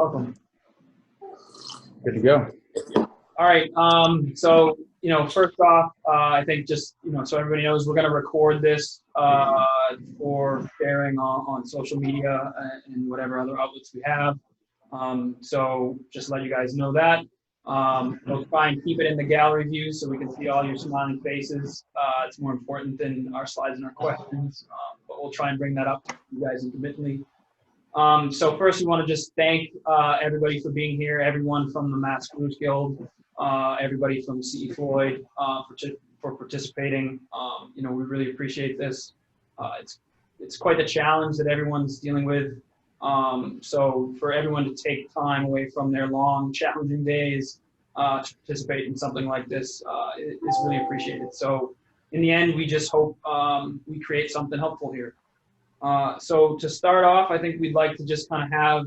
Welcome. Good to go. All right. So, first off, I think just, so everybody knows, we're going to record this for sharing on social media and whatever other outlets we have. So just to let you guys know that. We'll try and keep it in the gallery view so we can see all your smiling faces. It's more important than our slides and our questions, but we'll try and bring that up to you guys intermittently. So first, we want to just thank everybody for being here, everyone from the Massachusetts Brewers Guild, everybody from CE Floyd for participating. We really appreciate this. It's quite the challenge that everyone's dealing with. So for everyone to take time away from their long, challenging days to participate in something like this is really appreciated. So in the end, we just hope we create something helpful here. So to start off, I think we'd like to just kind of have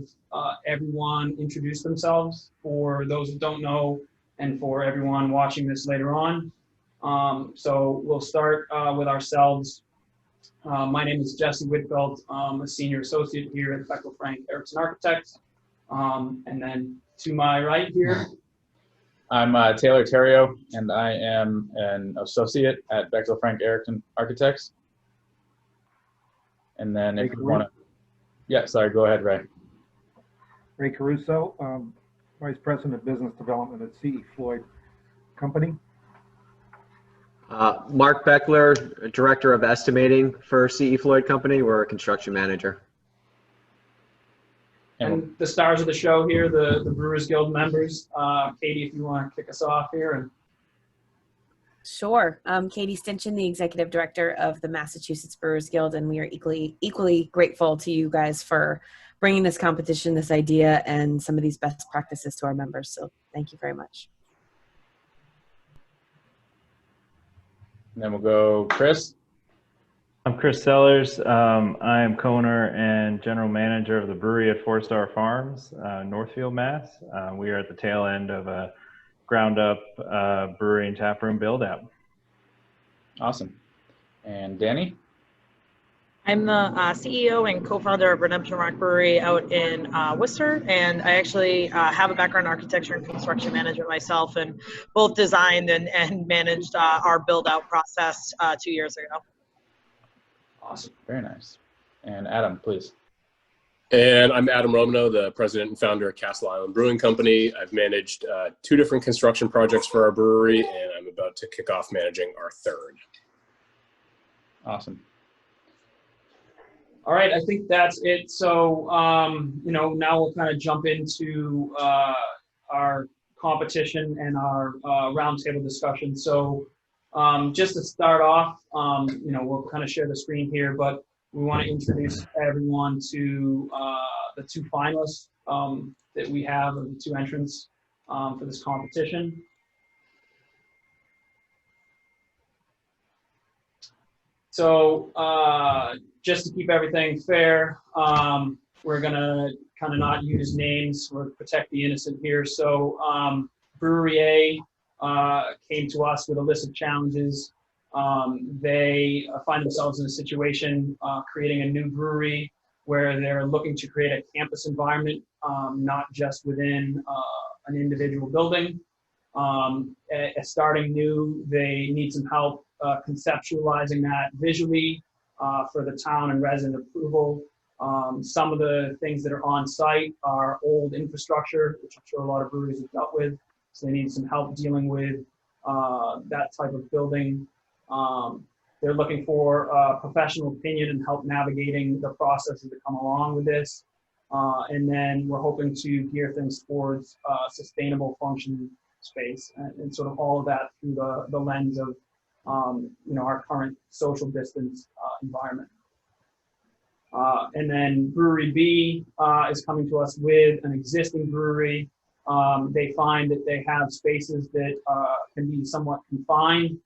everyone introduce themselves for those who don't know and for everyone watching this later on. So we'll start with ourselves. My name is Jesse Whitfeld. I'm a senior associate here at Bechtel Frank Erickson Architects. And then to my right here. I'm Taylor Terrio, and I am an associate at Bechtel Frank Erickson Architects. And then if you want to, yeah, sorry, go ahead, Ray. Ray Caruso, Vice President of Business Development at CE Floyd Company. Mark Beckler, Director of Estimating for CE Floyd Company. We're a construction manager. And the stars of the show here, the Brewers Guild members. Katie, if you want to kick us off here. Sure. Katie Stinchen, the Executive Director of the Massachusetts Brewers Guild, and we are equally grateful to you guys for bringing this competition, this idea, and some of these best practices to our members. So thank you very much. And then we'll go Chris. I'm Chris Sellers. I am co-owner and general manager of the brewery at 4 Star Farms, Northfield, Mass. We are at the tail end of a ground-up brewery and taproom build-out. Awesome. And Danny? I'm the CEO and co-founder of Redemption Rock Brewery out in Worcester, and I actually have a background in architecture and construction management myself, and both designed and managed our build-out process 2 years ago. Awesome. Very nice. And Adam, please. And I'm Adam Romano, the president and founder of Castle Island Brewing Company. I've managed 2 different construction projects for our brewery, and I'm about to kick off managing our 3rd. Awesome. All right, I think that's it. So, now we'll kind of jump into our competition and our roundtable discussion. So, just to start off, we'll kind of share the screen here, but we want to introduce everyone to the 2 finalists that we have, or the 2 entrants for this competition. So just to keep everything fair, we're going to kind of not use names or protect the innocent here. So Brewery A came to us with a list of challenges. They find themselves in a situation creating a new brewery where they're looking to create a campus environment, not just within an individual building. Starting new, they need some help conceptualizing that visually for the town and resident approval. Some of the things that are on site are old infrastructure, which I'm sure a lot of breweries have dealt with. So they need some help dealing with that type of building. They're looking for professional opinion and help navigating the processes that come along with this. And then we're hoping to gear things towards sustainable functioning space and sort of all of that through the lens of our current social distance environment. And then Brewery B is coming to us with an existing brewery. They find that they have spaces that can be somewhat confined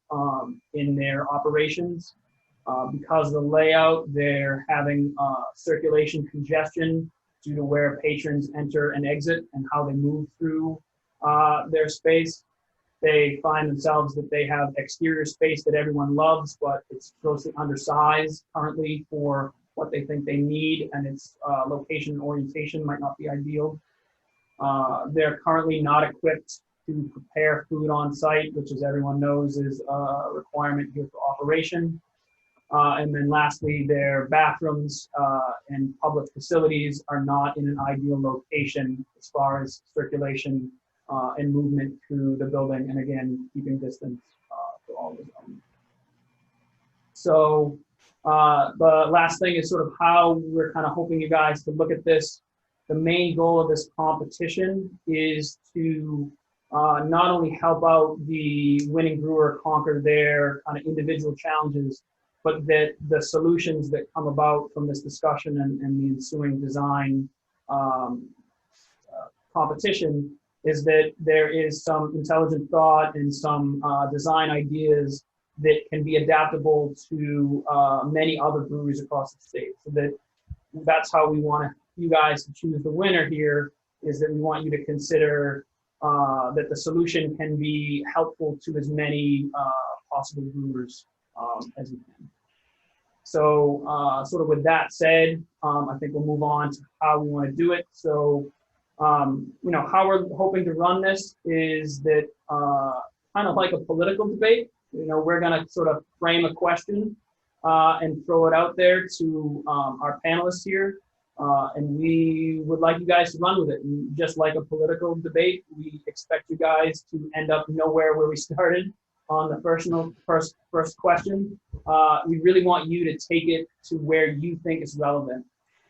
in their operations. Because of the layout, they're having circulation congestion due to where patrons enter and exit and how they move through their space. They find themselves that they have exterior space that everyone loves, but it's grossly undersized currently for what they think they need, and its location and orientation might not be ideal. They're currently not equipped to prepare food on site, which, as everyone knows, is a requirement here for operation. And then lastly, their bathrooms and public facilities are not in an ideal location as far as circulation and movement through the building, and again, keeping distance for all of them. So the last thing is sort of how we're kind of hoping you guys to look at this. The main goal of this competition is to not only help out the winning brewer conquer their kind of individual challenges, but that the solutions that come about from this discussion and the ensuing design competition is that there is some intelligent thought and some design ideas that can be adaptable to many other breweries across the state. So that's how we want you guys to choose the winner here, is that we want you to consider that the solution can be helpful to as many possible brewers as you can. So sort of with that said, I think we'll move on to how we want to do it. So, you know, how we're hoping to run this is that kind of like a political debate. You know, we're going to sort of frame a question and throw it out there to our panelists here. And we would like you guys to run with it. And just like a political debate, we expect you guys to end up nowhere where we started on the first question. We really want you to take it to where you think is relevant.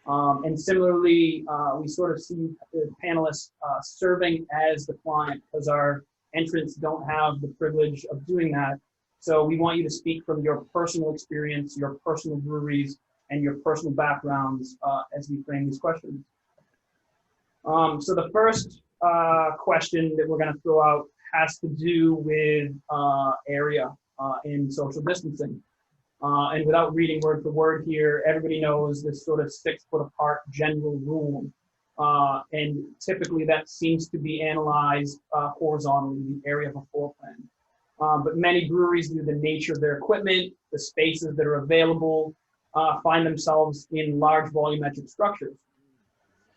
And similarly, we sort of see the panelists serving as the client, because our entrants don't have the privilege of doing that. So we want you to speak from your personal experience, your personal breweries, and your personal backgrounds as we frame these questions. So the first question that we're going to throw out has to do with area and social distancing. And without reading word for word here, everybody knows this sort of 6 foot apart general rule. And typically that seems to be analyzed horizontally, the area of a floor plan. But many breweries, due to the nature of their equipment, the spaces that are available, find themselves in large volumetric structures.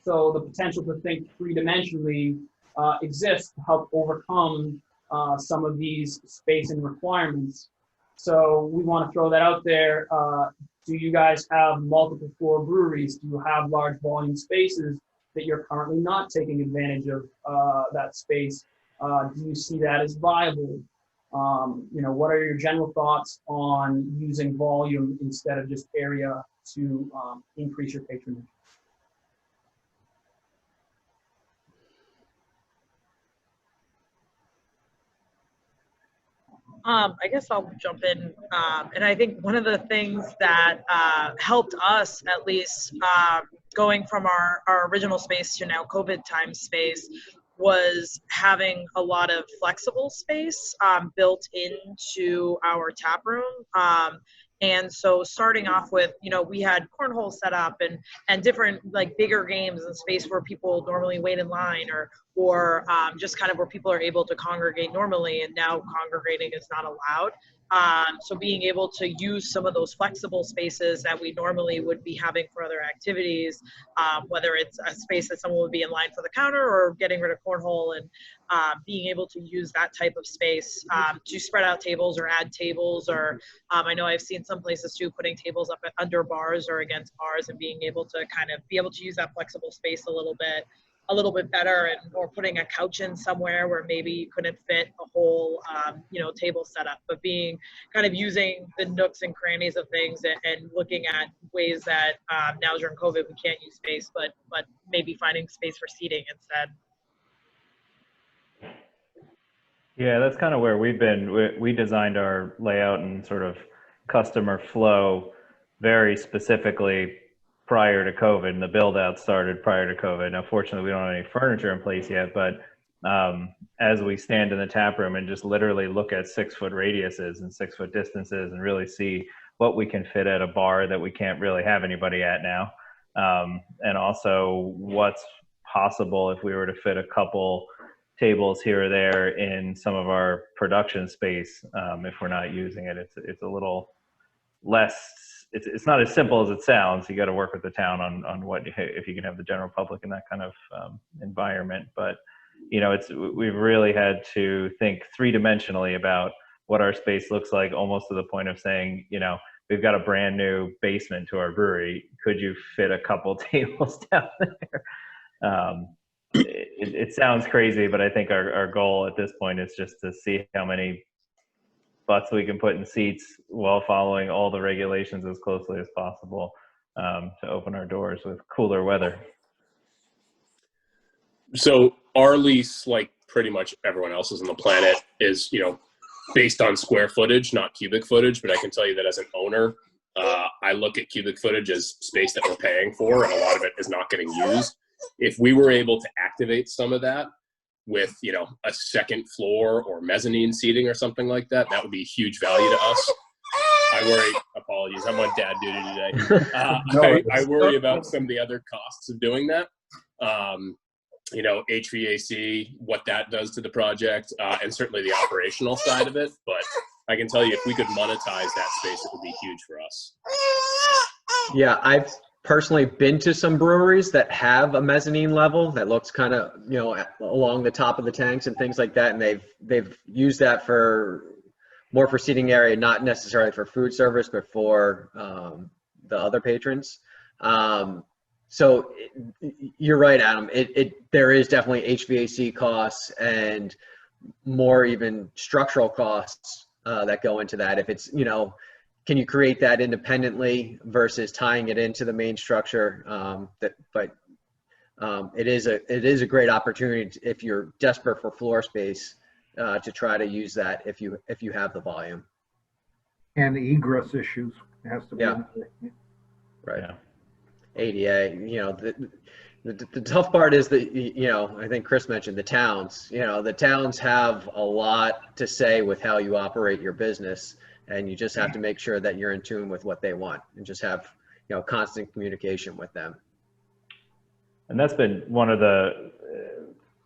So the potential to think three-dimensionally exists to help overcome some of these spacing requirements. So we want to throw that out there. Do you guys have multiple floor breweries? Do you have large volume spaces that you're currently not taking advantage of that space? Do you see that as viable? You know, what are your general thoughts on using volume instead of just area to increase your patronage? I guess I'll jump in. And I think one of the things that helped us, at least going from our original space to now COVID time space, was having a lot of flexible space built into our tap room. And so starting off with, you know, we had cornhole set up and different like bigger games and space where people normally wait in line or just kind of where people are able to congregate normally, and now congregating is not allowed. So being able to use some of those flexible spaces that we normally would be having for other activities, whether it's a space that someone would be in line for the counter or getting rid of cornhole, and being able to use that type of space to spread out tables or add tables, or I know I've seen some places too putting tables up under bars or against bars, and being able to kind of be able to use that flexible space a little bit better, and or putting a couch in somewhere where maybe you couldn't fit a whole you know, table setup, but being kind of using the nooks and crannies of things and looking at ways that now during COVID we can't use space, but maybe finding space for seating instead. Yeah, that's kind of where we've been. We designed our layout and sort of customer flow very specifically prior to COVID, and the build out started prior to COVID. Now, fortunately, we don't have any furniture in place yet, but as we stand in the tap room and just literally look at 6 foot radiuses and 6 foot distances and really see what we can fit at a bar that we can't really have anybody at now. And also what's possible if we were to fit a couple tables here or there in some of our production space. If we're not using it, it's a little less it's not as simple as it sounds. You got to work with the town on what, if you can have the general public in that kind of environment. But we've really had to think three-dimensionally about what our space looks like, almost to the point of saying, we've got a brand new basement to our brewery. Could you fit a couple tables down there? It sounds crazy, but I think our goal at this point is just to see how many butts we can put in seats while following all the regulations as closely as possible, to open our doors with cooler weather. So our lease, like pretty much everyone else's on the planet, is, based on square footage, not cubic footage. But I can tell you that as an owner, I look at cubic footage as space that we're paying for, and a lot of it is not getting used. If we were able to activate some of that with, a second floor or mezzanine seating or something like that, that would be huge value to us. I worry, apologies, I'm on dad duty today. I worry about some of the other costs of doing that. HVAC, what that does to the project, and certainly the operational side of it. But I can tell you, if we could monetize that space, it would be huge for us. Yeah, I've personally been to some breweries that have a mezzanine level that looks kind of, along the top of the tanks and things like that. And they've used that more for seating area, not necessarily for food service, but for the other patrons. So you're right, Adam. There is definitely HVAC costs and more even structural costs that go into that. If it's, can you create that independently versus tying it into the main structure? It is a great opportunity if you're desperate for floor space to try to use that if you have the volume. And the egress issues has to be. Yeah. Right. Yeah. ADA, the tough part is that, I think Chris mentioned the towns. The towns have a lot to say with how you operate your business, and you just have to make sure that you're in tune with what they want and just have, constant communication with them. And that's been one of the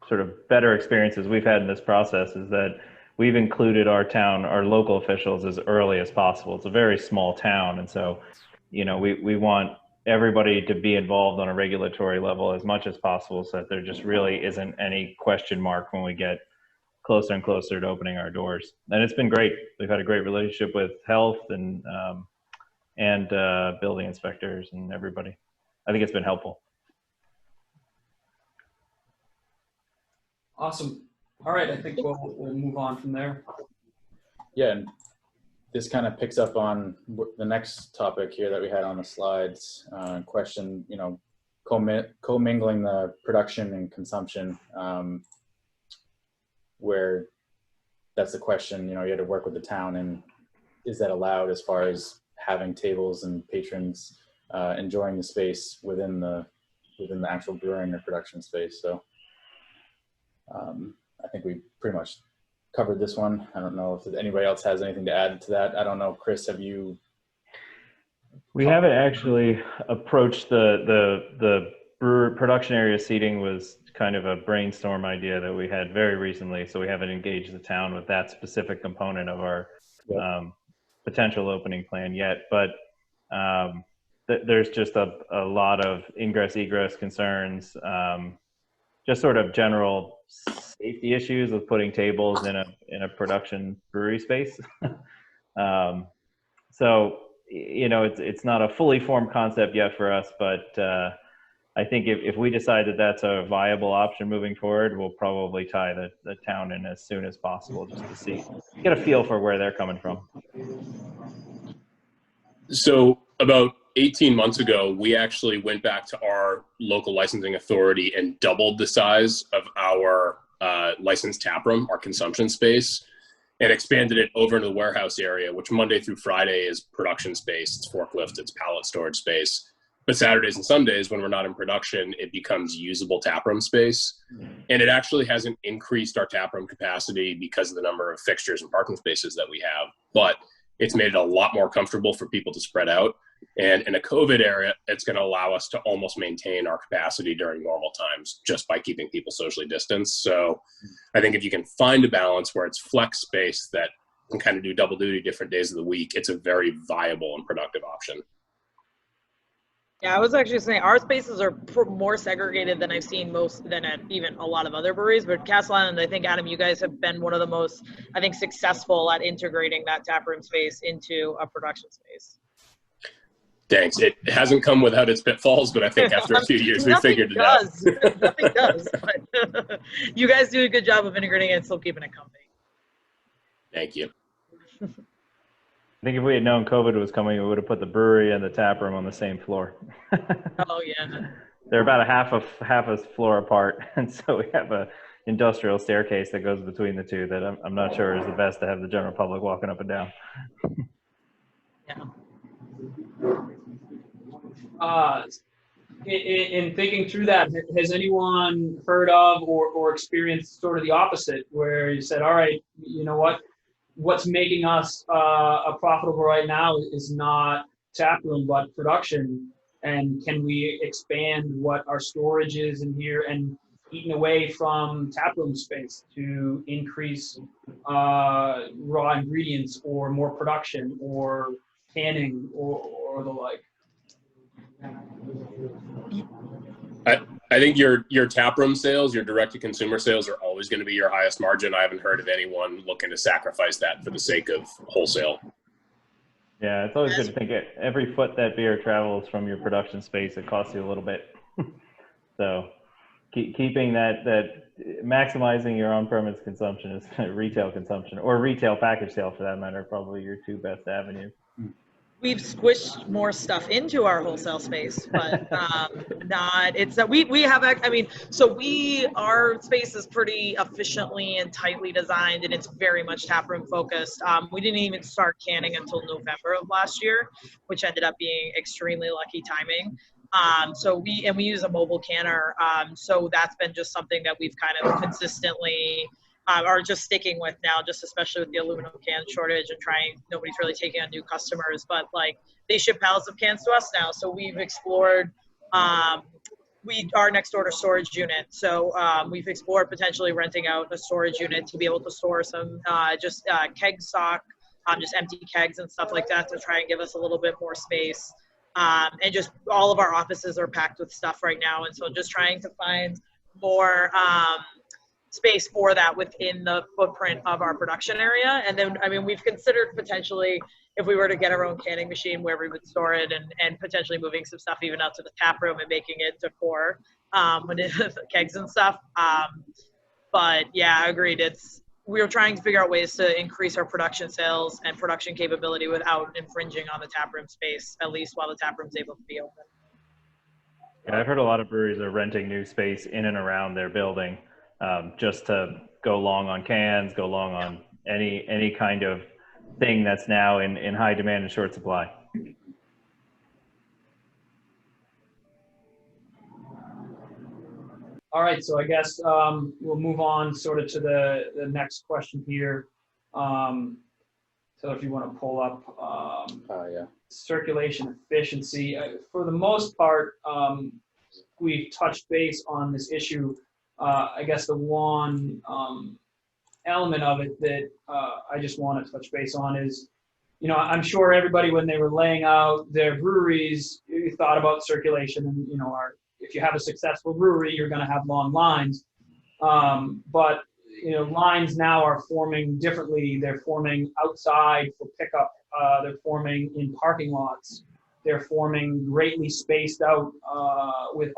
sort of better experiences we've had in this process, is that we've included our local officials as early as possible. It's a very small town. And so, we want everybody to be involved on a regulatory level as much as possible, so that there just really isn't any question mark when we get closer and closer to opening our doors. And it's been great. We've had a great relationship with health and building inspectors and everybody. I think it's been helpful. Awesome. All right, I think we'll move on from there. Yeah, and this kind of picks up on the next topic here that we had on the slides. Question, commingling the production and consumption, where that's the question. You had to work with the town, and is that allowed as far as having tables and patrons enjoying the space within the actual brewing or production space? So I think we pretty much covered this one. I don't know if anybody else has anything to add to that. I don't know, Chris, have you? We haven't actually approached the brewer production area seating. Was kind of a brainstorm idea that we had very recently. So we haven't engaged the town with that specific component of our potential opening plan yet. But there's just a lot of ingress egress concerns, just sort of general safety issues with putting tables in a production brewery space. So, it's not a fully formed concept yet for us, but I think if we decide that that's a viable option moving forward, we'll probably tie the town in as soon as possible, just to get a feel for where they're coming from. So about 18 months ago, we actually went back to our local licensing authority and doubled the size of our licensed tap room, our consumption space, and expanded it over into the warehouse area, which Monday through Friday is production space. It's forklift, it's pallet storage space. But Saturdays and Sundays, when we're not in production, it becomes usable taproom space. And it actually hasn't increased our taproom capacity because of the number of fixtures and parking spaces that we have. But it's made it a lot more comfortable for people to spread out. And in a COVID era, it's going to allow us to almost maintain our capacity during normal times just by keeping people socially distanced. So I think if you can find a balance where it's flex space that can kind of do double duty different days of the week, it's a very viable and productive option. Yeah, I was actually saying our spaces are more segregated than I've seen than at even a lot of other breweries. But Castle Island, I think, Adam, you guys have been one of the most, I think, successful at integrating that taproom space into a production space. Thanks. It hasn't come without its pitfalls, but I think after a few years, we figured it out. Nothing does, but you guys do a good job of integrating it and still keeping it company. Thank you. I think if we had known COVID was coming, we would have put the brewery and the tap room on the same floor. Oh yeah. They're about half a floor apart, and so we have a industrial staircase that goes between the two that I'm not sure is the best to have the general public walking up and down. Yeah. In thinking through that, has anyone heard of or experienced sort of the opposite, where you said, all right, you know what's making us profitable right now is not tap room, but production, and can we expand what our storage is in here and eaten away from tap room space to increase raw ingredients or more production or canning or the like? I think your taproom sales, your direct-to-consumer sales are always going to be your highest margin. I haven't heard of anyone looking to sacrifice that for the sake of wholesale. Yeah, it's always good to think every foot that beer travels from your production space, it costs you a little bit. So keeping that maximizing your on-premise consumption is retail consumption, or retail package sale for that matter, probably your two best avenues. We've squished more stuff into our wholesale space, but it's that we have, I mean, so our space is pretty efficiently and tightly designed, and it's very much taproom focused. We didn't even start canning until November of last year, which ended up being extremely lucky timing. So we use a mobile canner. So that's been just something that we've kind of consistently are just sticking with now, just especially with the aluminum can shortage and nobody's really taking on new customers, but like they ship pallets of cans to us now. So we've explored, we are next door to storage unit. So we've explored potentially renting out a storage unit to be able to store some keg stock, just empty kegs and stuff like that to try and give us a little bit more space. And just all of our offices are packed with stuff right now. And so just trying to find more space for that within the footprint of our production area. And then, I mean, we've considered potentially if we were to get our own canning machine where we would store it and potentially moving some stuff even out to the tap room and making it decor with kegs and stuff. But yeah, agreed. We were trying to figure out ways to increase our production sales and production capability without infringing on the taproom space, at least while the taproom's able to be open. Yeah, I've heard a lot of breweries are renting new space in and around their building just to go long on cans, go long on any kind of thing that's now in high demand and short supply. All right, so I guess we'll move on sort of to the next question here. So if you want to pull up circulation efficiency. For the most part, we've touched base on this issue. I guess the one element of it that I just want to touch base on is, you know, I'm sure everybody, when they were laying out their breweries, thought about circulation and, you know, if you have a successful brewery, you're going to have long lines. But, you know, lines now are forming differently. They're forming outside for pickup. They're forming in parking lots. They're forming greatly spaced out with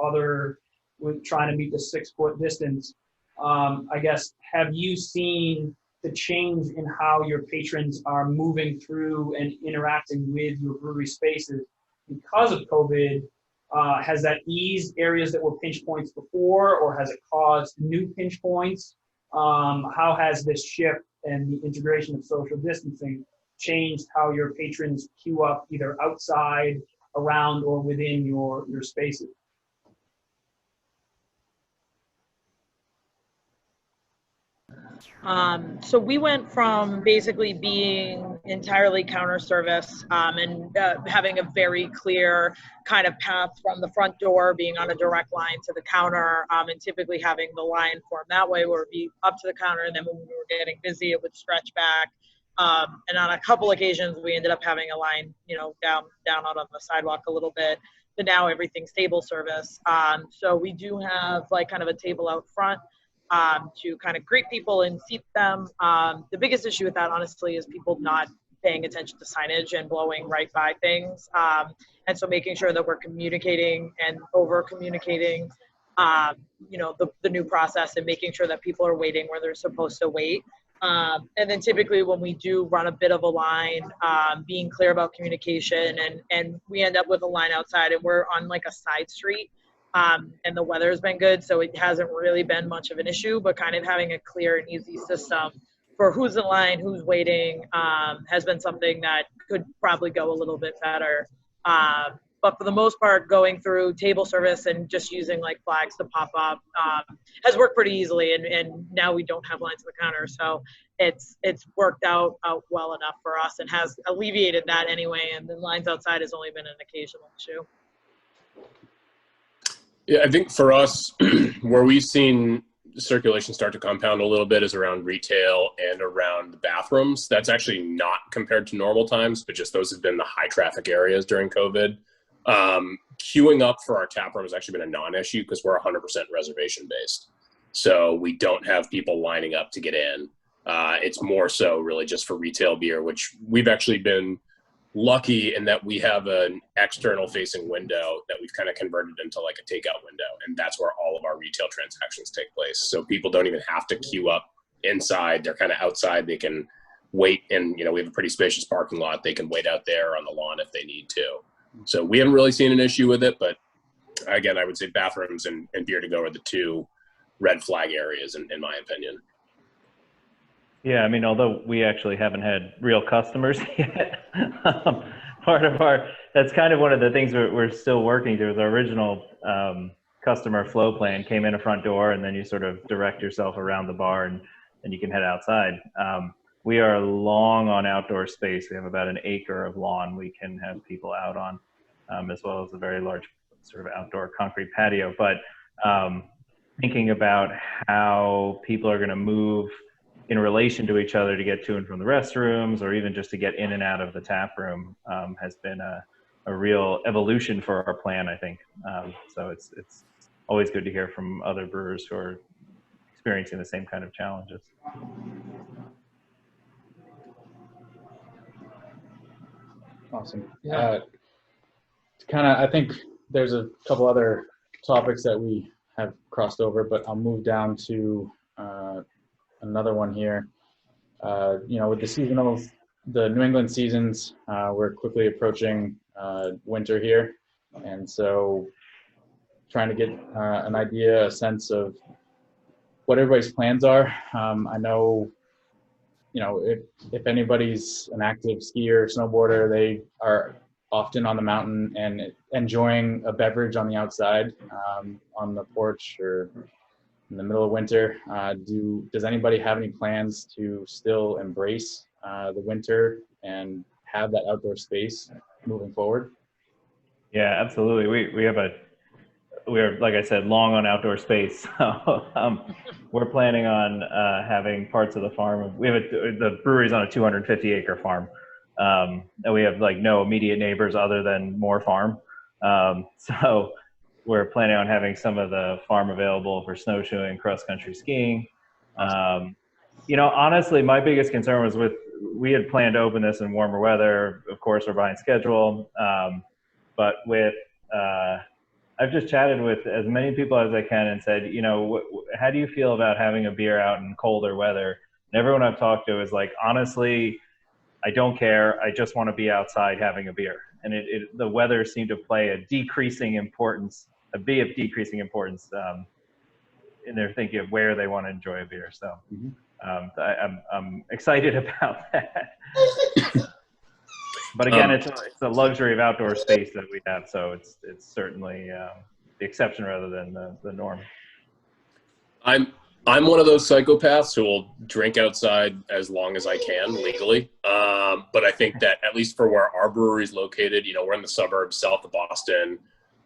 trying to meet the 6-foot distance. I guess, have you seen the change in how your patrons are moving through and interacting with your brewery spaces because of COVID? Has that eased areas that were pinch points before, or has it caused new pinch points? How has this shift and the integration of social distancing changed how your patrons queue up either outside, around, or within your spaces? So we went from basically being entirely counter service and having a very clear kind of path from the front door, being on a direct line to the counter, and typically having the line form that way where it would be up to the counter, and then when we were getting busy, it would stretch back. And on a couple occasions, we ended up having a line, you know, down out on the sidewalk a little bit. but now everything's table service. So we do have like kind of a table out front to kind of greet people and seat them. The biggest issue with that, honestly, is people not paying attention to signage and blowing right by things. And so making sure that we're communicating and over communicating, you know, the new process, and making sure that people are waiting where they're supposed to wait. And then typically when we do run a bit of a line, being clear about communication, and we end up with a line outside, and we're on like a side street, and the weather has been good, so it hasn't really been much of an issue, but kind of having a clear and easy system for who's in line, who's waiting, has been something that could probably go a little bit better. But for the most part, going through table service and just using like flags to pop up has worked pretty easily. And now we don't have lines at the counter. So it's worked out well enough for us, and has alleviated that anyway. And the lines outside has only been an occasional issue. Yeah, I think for us, where we've seen circulation start to compound a little bit is around retail and around the bathrooms. That's actually not compared to normal times, but just those have been the high traffic areas during COVID. Queuing up for our tap room has actually been a non-issue because we're 100% reservation based. So we don't have people lining up to get in. It's more so really just for retail beer, which we've actually been lucky in that we have an external facing window that we've kind of converted into like a takeout window. And that's where all of our retail transactions take place. So people don't even have to queue up inside. They're kind of outside. They can wait. And, you know, we have a pretty spacious parking lot. They can wait out there on the lawn if they need to. So we haven't really seen an issue with it, but again, I would say bathrooms and beer to go are the two red flag areas in my opinion. Yeah, I mean, although we actually haven't had real customers yet, that's kind of one of the things we're still working through. The original customer flow plan came in a front door, and then you sort of direct yourself around the bar, and you can head outside. We are long on outdoor space. We have about an acre of lawn we can have people out on, as well as a very large sort of outdoor concrete patio. But thinking about how people are going to move in relation to each other to get to and from the restrooms, or even just to get in and out of the tap room, has been a real evolution for our plan, I think. So it's always good to hear from other brewers who are experiencing the same kind of challenges. Awesome. Yeah. I think there's a couple other topics that we have crossed over, but I'll move down to another one here. You know, with the seasonals, the New England seasons, we're quickly approaching winter here. And so trying to get an idea, a sense of what everybody's plans are. I know, you know, if anybody's an active skier or snowboarder, they are often on the mountain and enjoying a beverage on the outside, on the porch or in the middle of winter. Does anybody have any plans to still embrace the winter and have that outdoor space moving forward? Yeah, absolutely. We are, like I said, long on outdoor space. So we're planning on having parts of the farm. We have the brewery's on a 250-acre farm. And we have like no immediate neighbors other than more farm. So we're planning on having some of the farm available for snowshoeing, cross-country skiing. You know, honestly, my biggest concern was we had planned to open this in warmer weather. Of course, we're behind schedule. But I've just chatted with as many people as I can and said, you know, how do you feel about having a beer out in colder weather? And everyone I've talked to is like, honestly, I don't care. I just want to be outside having a beer. And the weather seemed to play a decreasing importance in their thinking of where they want to enjoy a beer. So I'm excited about that. But again, it's a luxury of outdoor space that we have. So it's certainly the exception rather than the norm. I'm one of those psychopaths who will drink outside as long as I can legally. But I think that at least for where our brewery is located, you know, we're in the suburbs south of Boston.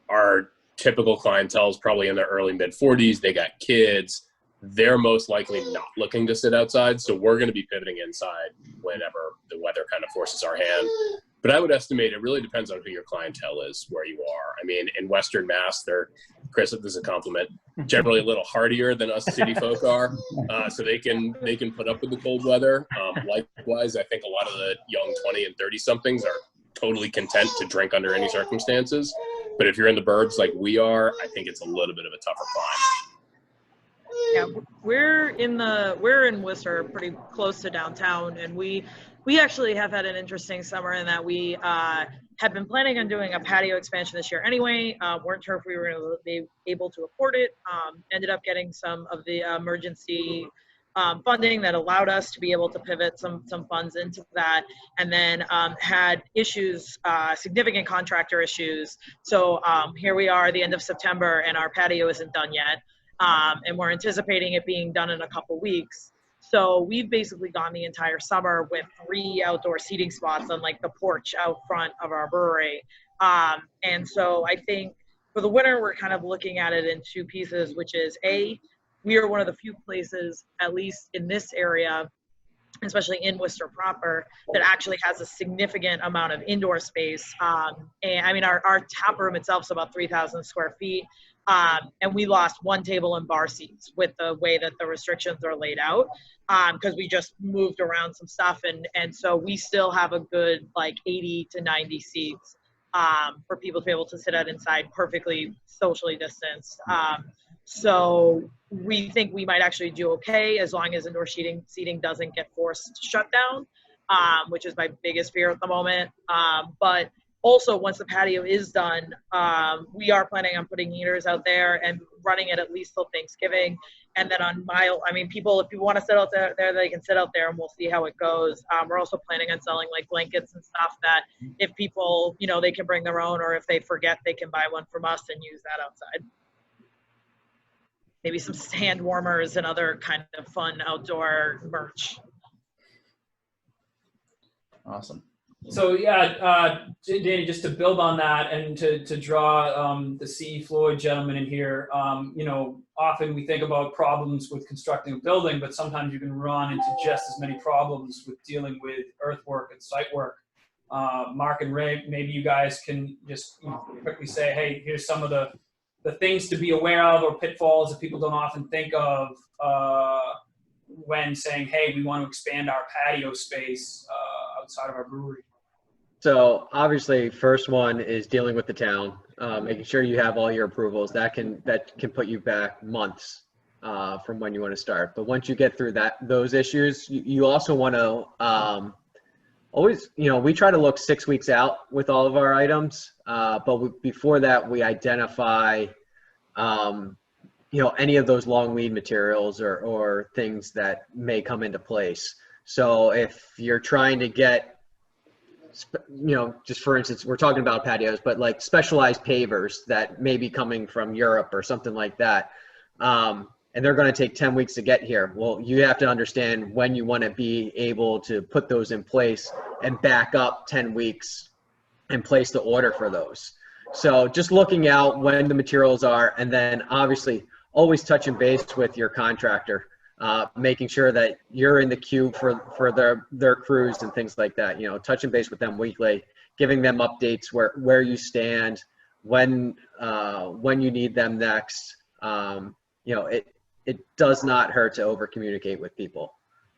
Our typical clientele is probably in their early mid 40s. They got kids. They're most likely not looking to sit outside. So we're going to be pivoting inside whenever the weather kind of forces our hand. But I would estimate it really depends on who your clientele is, where you are. I mean, in Western Mass, they're, Chris, if this is a compliment, generally a little hardier than us city folk are, so they can put up with the cold weather. Likewise, I think a lot of the young 20 and 30 somethings are totally content to drink under any circumstances. But if you're in the burbs like we are, I think it's a little bit of a tougher climb. Yeah, we're in Worcester, pretty close to downtown, and we actually have had an interesting summer in that we have been planning on doing a patio expansion this year anyway. Weren't sure if we were going to be able to afford it. Ended up getting some of the emergency funding that allowed us to be able to pivot some funds into that, and then had issues, significant contractor issues. So here we are, the end of September, and our patio isn't done yet. And we're anticipating it being done in a couple weeks. So we've basically gone the entire summer with 3 outdoor seating spots on like the porch out front of our brewery. And so I think for the winter, we're kind of looking at it in 2 pieces, which is we are one of the few places, at least in this area, especially in Worcester proper, that actually has a significant amount of indoor space. And I mean, our tap room itself is about 3,000 square feet. And we lost 1 table and bar seats with the way that the restrictions are laid out, because we just moved around some stuff. And so we still have a good like 80 to 90 seats for people to be able to sit out inside perfectly socially distanced. So we think we might actually do okay as long as indoor seating doesn't get forced shut down, which is my biggest fear at the moment. But also, once the patio is done, we are planning on putting heaters out there and running it at least till Thanksgiving. And then on if people want to sit out there, they can sit out there, and we'll see how it goes. We're also planning on selling like blankets and stuff that if people, they can bring their own, or if they forget, they can buy one from us and use that outside. Maybe some hand warmers and other kind of fun outdoor merch. Awesome. So yeah, Danny, just to build on that and to draw the C.E. Floyd gentleman in here, often we think about problems with constructing a building, but sometimes you can run into just as many problems with dealing with earthwork and site work. Mark and Ray, maybe you guys can just quickly say, hey, here's some of the things to be aware of or pitfalls that people don't often think of when saying, hey, we want to expand our patio space outside of our brewery. So obviously, first one is dealing with the town, making sure you have all your approvals. That can put you back months from when you want to start. But once you get through those issues, you also want to always, we try to look 6 weeks out with all of our items. But before that, we identify, any of those long lead materials or things that may come into place. So if you're trying to get, just for instance, we're talking about patios, but like specialized pavers that may be coming from Europe or something like that. And they're going to take 10 weeks to get here. Well, you have to understand when you want to be able to put those in place and back up 10 weeks and place the order for those. So just looking out when the materials are, and then obviously always touching base with your contractor. Making sure that you're in the queue for their crews and things like that, touching base with them weekly, giving them updates where you stand, when you need them next. It does not hurt to over communicate with people.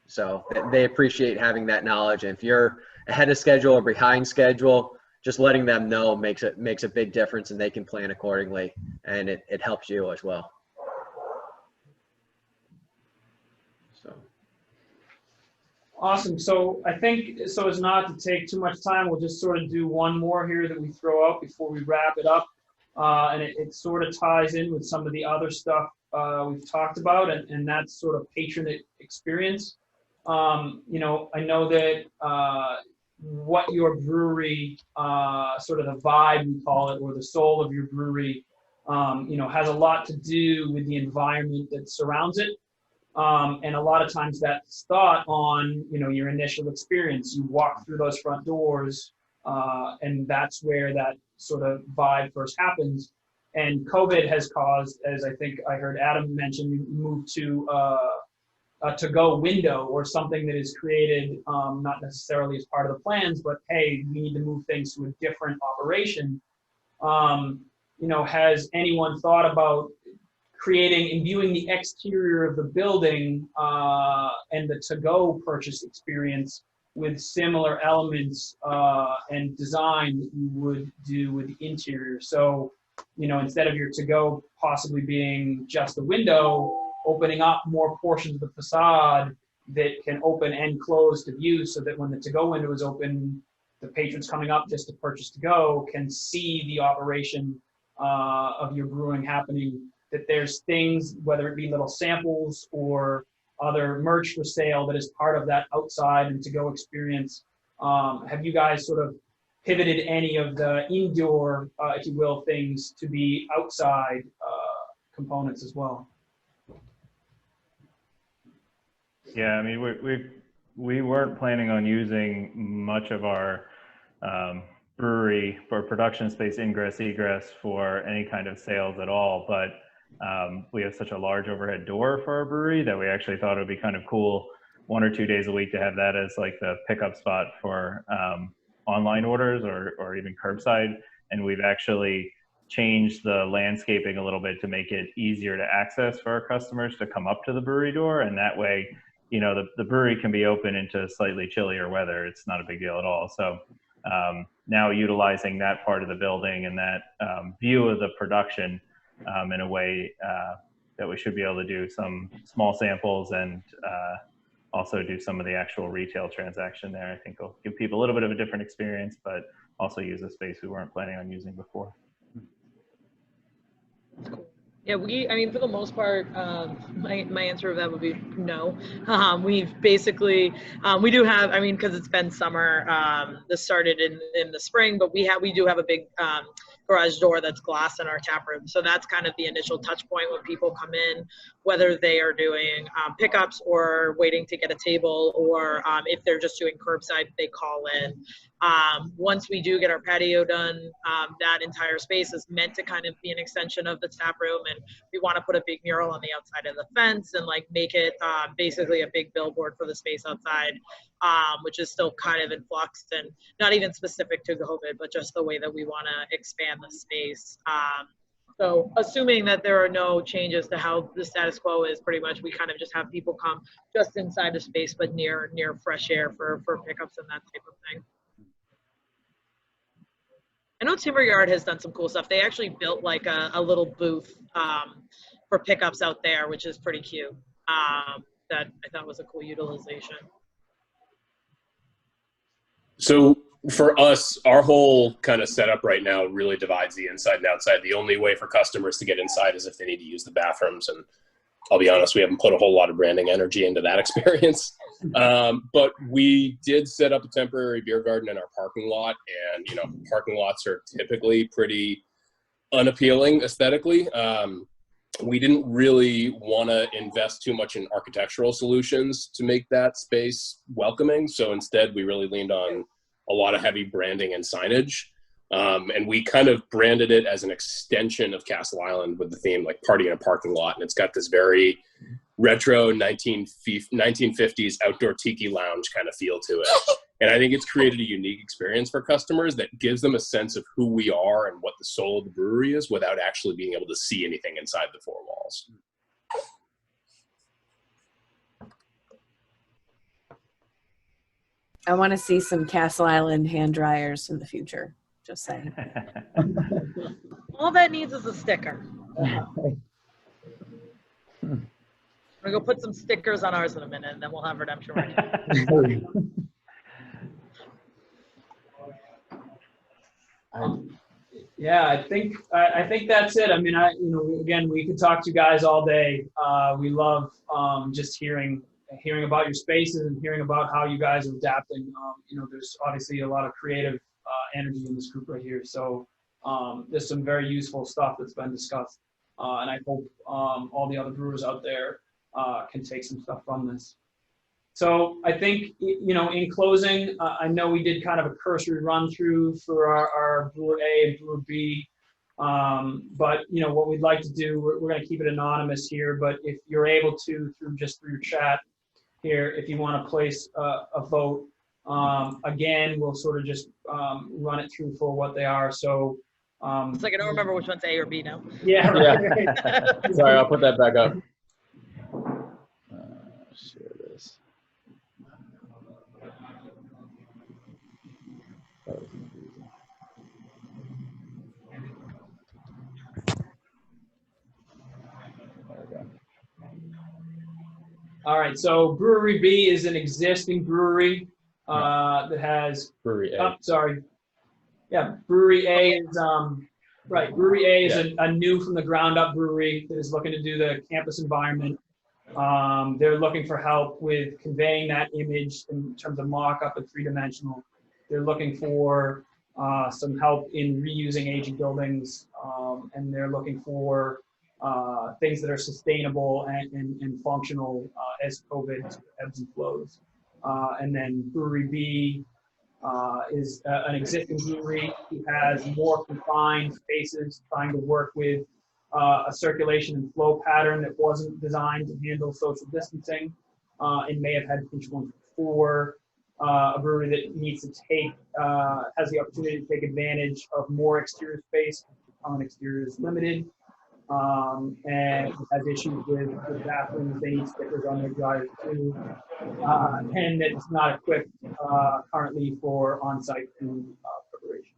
So they appreciate having that knowledge. And if you're ahead of schedule or behind schedule, just letting them know makes a big difference, and they can plan accordingly, and it helps you as well. Awesome. So I think, so as not to take too much time, we'll just sort of do one more here that we throw out before we wrap it up. And it sort of ties in with some of the other stuff we've talked about, and that's sort of patron experience. I know that what your brewery, sort of the vibe we call it, or the soul of your brewery, has a lot to do with the environment that surrounds it. And a lot of times that's thought on, your initial experience. You walk through those front doors, and that's where that sort of vibe first happens. And COVID has caused, as I think I heard Adam mention, you moved to a to-go window or something that is created, not necessarily as part of the plans, but hey, we need to move things to a different operation. You know, has anyone thought about creating, imbuing the exterior of the building and the to-go purchase experience with similar elements and design that you would do with the interior? So, you know, instead of your to-go possibly being just a window, opening up more portions of the facade that can open and close to view, so that when the to-go window is open, the patrons coming up just to purchase to-go can see the operation of your brewing happening, that there's things, whether it be little samples or other merch for sale, that is part of that outside and to-go experience. Have you guys sort of pivoted any of the indoor, if you will, things to be outside components as well? Yeah, I mean, we weren't planning on using much of our brewery for production space ingress egress for any kind of sales at all, but we have such a large overhead door for our brewery that we actually thought it would be kind of cool 1 or 2 days a week to have that as like the pickup spot for online orders or even curbside. And we've actually changed the landscaping a little bit to make it easier to access for our customers to come up to the brewery door. And that way, you know, the brewery can be open into slightly chillier weather. It's not a big deal at all. So now utilizing that part of the building and that view of the production in a way that we should be able to do some small samples and also do some of the actual retail transaction there. I think will give people a little bit of a different experience, but also use a space we weren't planning on using before. Yeah, I mean, for the most part, my answer of that would be no. We've basically, we do have, I mean, because it's been summer, this started in the spring, but we do have a big garage door that's glass in our tap room. So that's kind of the initial touch point when people come in, whether they are doing pickups or waiting to get a table, or if they're just doing curbside, they call in. Once we do get our patio done, that entire space is meant to kind of be an extension of the tap room, and we want to put a big mural on the outside of the fence and like make it basically a big billboard for the space outside, which is still kind of in flux and not even specific to COVID, but just the way that we want to expand the space. So assuming that there are no changes to how the status quo is, pretty much we kind of just have people come just inside the space, but near fresh air for pickups and that type of thing. I know Timberyard has done some cool stuff. They actually built like a little booth for pickups out there, which is pretty cute. That I thought was a cool utilization. So for us, our whole kind of setup right now really divides the inside and outside. The only way for customers to get inside is if they need to use the bathrooms. And I'll be honest, we haven't put a whole lot of branding energy into that experience. But we did set up a temporary beer garden in our parking lot. And, you know, parking lots are typically pretty unappealing aesthetically. We didn't really want to invest too much in architectural solutions to make that space welcoming. So instead, we really leaned on a lot of heavy branding and signage. And we kind of branded it as an extension of Castle Island with the theme like party in a parking lot. And it's got this very retro 1950s outdoor tiki lounge kind of feel to it. And I think it's created a unique experience for customers that gives them a sense of who we are and what the soul of the brewery is without actually being able to see anything inside the four walls. I want to see some Castle Island hand dryers in the future. Just saying. All that needs is a sticker. I'm gonna go put some stickers on ours in a minute, and then we'll have redemption right. Yeah, I think that's it. I mean, again, we could talk to you guys all day. We love just hearing about your spaces and hearing about how you guys are adapting. There's obviously a lot of creative energy in this group right here. So there's some very useful stuff that's been discussed. And I hope all the other brewers out there can take some stuff from this. So I think, in closing, I know we did kind of a cursory run through for our Brewer A and Brewer B. But, what we'd like to do, we're going to keep it anonymous here. But if you're able to, through your chat, here if you want to place a vote. Again, we'll sort of just run it through for what they are. So It's like I don't remember which one's A or B now. yeah, right. Yeah. Sorry, I'll put that back up. Share this. That was confusing. There we go. All right, so Brewery B is an existing brewery that has, Brewery A. oh, sorry. Yeah, Brewery A is, right, Brewery A is a new from the ground up brewery that is looking to do the campus environment. They're looking for help with conveying that image in terms of mock-up and three-dimensional. They're looking for some help in reusing aging buildings, and they're looking for things that are sustainable and functional as COVID ebbs and flows. And then Brewery B is an existing brewery who has more confined spaces, trying to work with a circulation and flow pattern that wasn't designed to handle social distancing and may have had pinch points before. A brewery that needs to take, has the opportunity to take advantage of more exterior space. Exterior is limited. And has issues with bathrooms. They need stickers on their drivers too, and it's not equipped currently for on-site food preparation.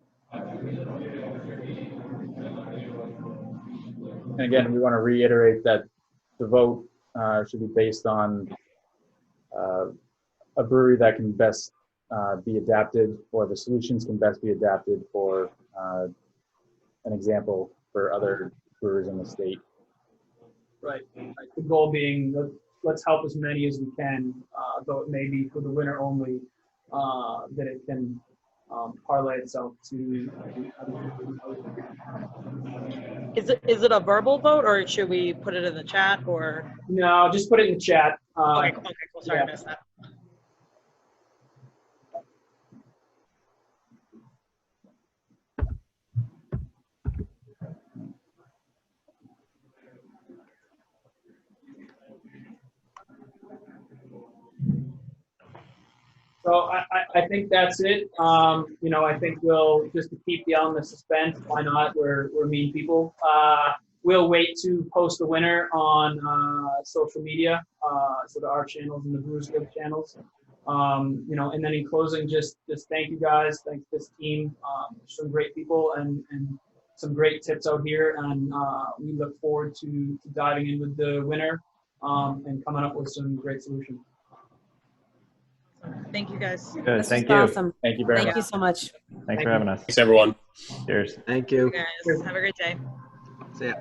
And again, we want to reiterate that the vote should be based on a brewery that can best be adapted, or the solutions can best be adapted for an example for other brewers in the state. Right. The goal being, let's help as many as we can, though it may be for the winner only, that it can parlay itself to. Is it a verbal vote, or should we put it in the chat, or? No, just put it in the chat. Okay, cool. Sorry, yeah. I missed that. So I think that's it. You know, I think we'll, just to keep the element of suspense, why not? We're mean people. We'll wait to post the winner on social media, so the our channels and the Brewers Guild channels. You know, and then in closing, just thank you guys, thank this team, some great people and some great tips out here, and we look forward to diving in with the winner and coming up with some great solutions. Thank you, guys. Good. This Thank was you. awesome. Thank you very much. Thank you so much. Thanks for having us. Thanks, everyone. Cheers. Thank you. You guys, have a great day. See ya.